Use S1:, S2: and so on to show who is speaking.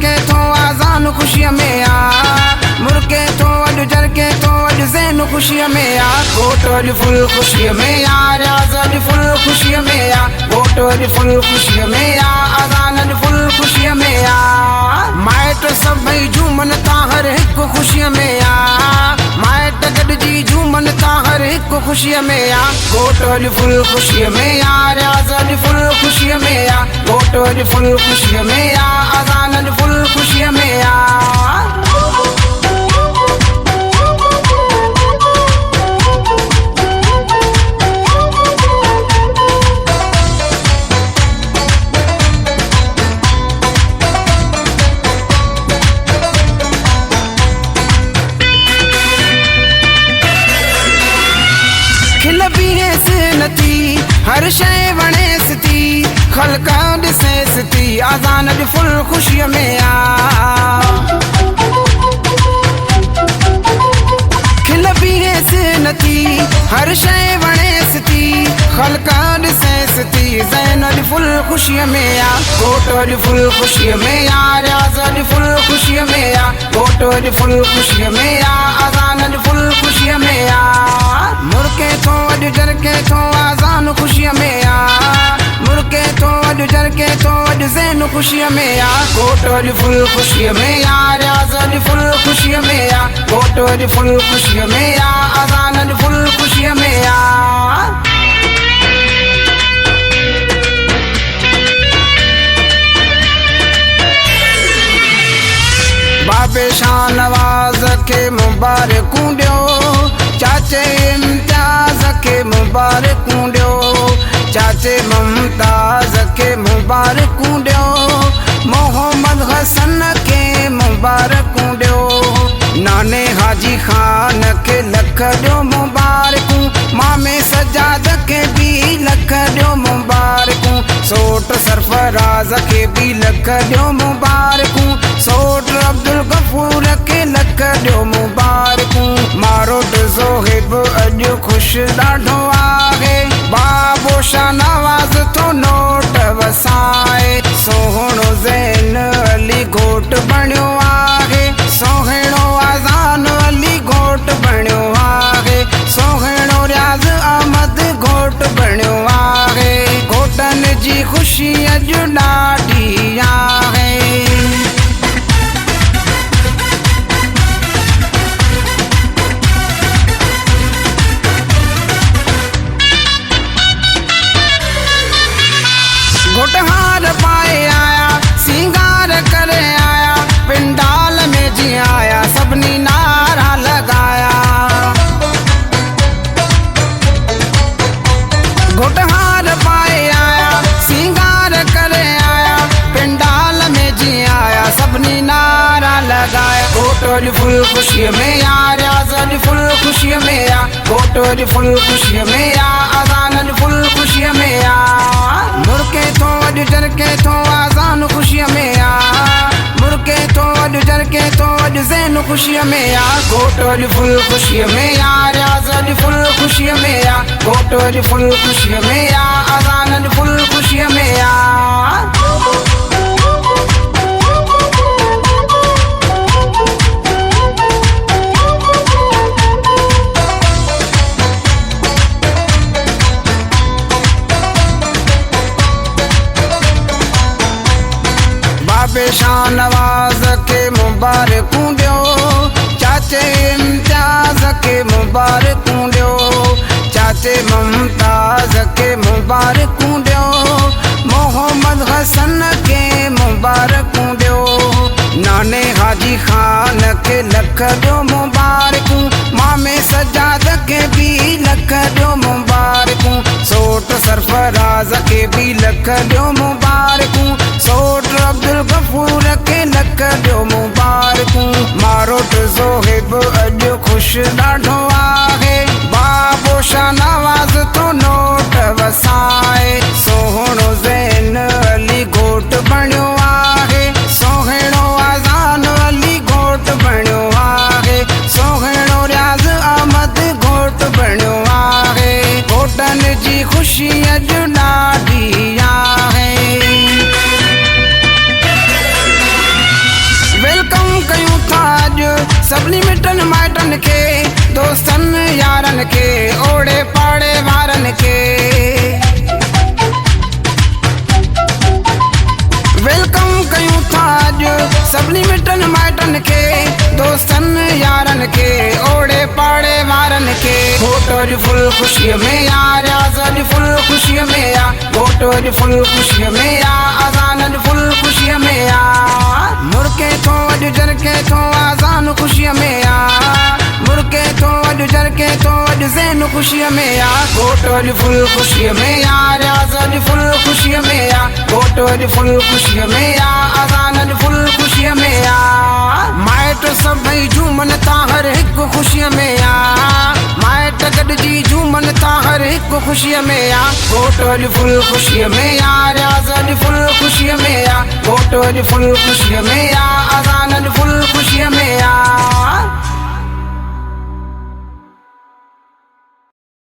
S1: के थो आज़ान खुशीअ में आ, मुर्के थो अॼु जरके थो अॼु ज़ैन खुशीअ में आ। घोट अॼु फुल खुशीअ में आ, रियाज़ अॼु फुल खुशीअ में आ। घोट अॼु फुल खुशीअ में आ, आज़ान अॼु फुल खुशीअ में आ। माइट सभई झूमनि था हर हिकु खुशीअ में आ, माइट गॾिजी झूमनि था हर हिकु खुशीअ में आ। घोट अॼु फुल खुशीअ में आ, रियाज़ अॼु फुल खुशीअ में आ। घोट अॼु फुल खुशीअ में आ, आज़ान अॼु फुल खुशीअ में आ। खिल बीहेस नथी हर शइ वणेस थी, ख़ल्क़ ॾिसेस थी, आज़ान अॼु फुल खुशीअ में आ। खिल बीहेस नथी हर शइ वणेस थी, ख़ल्क़ ॾिसेस थी, ज़ैन अॼु फुल खुशीअ में आ। घोट अॼु फुल खुशीअ में आ, रियाज़ अॼु फुल खुशीअ में आ। घोट अॼु फुल खुशीअ में आ, आज़ान अॼु फुल खुशीअ में आ। मुर्के थो अॼु जरके थो आज़ान खुशीअ में आ, मुर्के थो अॼु जरके थो अॼु ज़ैन खुशीअ में आ। घोट अॼु फुल खुशीअ में आ, रियाज़ अॼु फुल खुशीअ में आ। घोट अॼु फुल खुशीअ में आ, आज़ान अॼु फुल खुशीअ में आ। बाबे शाहनवाज़ खे मुबारकूं ॾियो, चाचे इम्तियाज़ खे मुबारकूं ॾियो, चाचे मुमताज़ खे मुबारकूं ॾियो, मोहम्मद हसन खे मुबारकूं ॾियो, नाने हाजी ख़ान खे लख ॾियो मुबारकूं, मामे सजाद खे बि लख ॾियो मुबारकूं, सोट सरफराज़ खे बि लख ॾियो मुबारकूं, सोट अब्दुल गफूर खे लख ॾियो मुबारकूं, मारोट ज़ोहिब अॼु ख़ुशि ॾाढो आहे, बाबो शाहनवाज़ थो नोट वसाए, सोहणो ज़ैन अली घोट बणियो आहे, सोहणो आज़ान अली घोट बणियो आहे, सोहणो रियाज़ अहमद घोट बणियो आहे। घोटनि जी ख़ुशी अॼु ॾाढी आहे। घोटहार पाए आया, सिंगार करे आया, पिंडाल में जी आया, सभिनी नारा लगाया। घोटहार पाए आया, सिंगार करे आया, पिंडाल में जी आया, सभिनी नारा लगाया। घोट अॼु फुल खुशीअ में आ, रियाज़ अॼु फुल खुशीअ में आ। घोट अॼु फुल खुशीअ में आ, आज़ान अॼु फुल खुशीअ में आ। मुर्के थो अॼु जरके थो आज़ान खुशीअ में आ, मुर्के थो अॼु जरके थो अॼु ज़ैन खुशीअ में आ। घोट अॼु फुल खुशीअ में आ, रियाज़ अॼु फुल खुशीअ में आ। घोट अॼु फुल खुशीअ में आ, आज़ान अॼु फुल खुशीअ में आ। बाबे शाहनवाज़ खे मुबारकूं ॾियो, चाचे इम्तियाज़ खे मुबारकूं ॾियो, चाचे मुमताज़ खे मुबारकूं ॾियो, मोहम्मद हसन खे मुबारकूं ॾियो, नाने हाजी ख़ान खे लख ॾियो मुबारकूं, मामे सजाद खे बि लख ॾियो मुबारकूं, सोट सरफराज़ खे बि लख ॾियो मुबारकूं, सोट अब्दुल गफूर खे लख ॾियो मुबारकूं, मारोट ज़ोहिब अॼु ख़ुशि ॾाढो आहे, बाबो शाहनवाज़ थो नोट वसाए, सोहणो ज़ैन अली घोट बणियो आहे, सोहणो आज़ान अली घोट बणियो आहे, सोहणो रियाज़ अहमद घोट बणियो आहे। घोटनि जी ख़ुशी अॼु ॾाढी आहे। सभिनी मिटन माइटन के दोस्तन यारन के ओड़े पाड़े वारन के वेलकम कयूं था अॼु सभिनी मिटन माइटन के दोस्तन यारन के ओड़े पाड़े वारन के फोटो जी फुल ख़ुशीअ में यार आज़ादी फुल ख़ुशीअ में या फोटो जी फुल ख़ुशीअ में या आज़ान फुल ख़ुशीअ में या मुर्के थो अॼु जरके थो आज़ान ख़ुशीअ में या मुर्के थो अॼु जरके थो अॼु ज़ैन ख़ुशीअ में या फोटो जी फुल ख़ुशीअ में यार आज़ादी फुल ख़ुशीअ में या फोटो जी फुल ख़ुशीअ में या आज़ान फुल ख़ुशीअ में या माइट सभई झूमन था हर हिकु ख़ुशीअ में या माइट गॾिजी झूमन था हर हिकु ख़ुशीअ में या फोटो जी फुल ख़ुशीअ में यार आज़ादी फुल ख़ुशीअ में या फोटो जी फुल ख़ुशीअ में या आज़ान फुल ख़ुशीअ में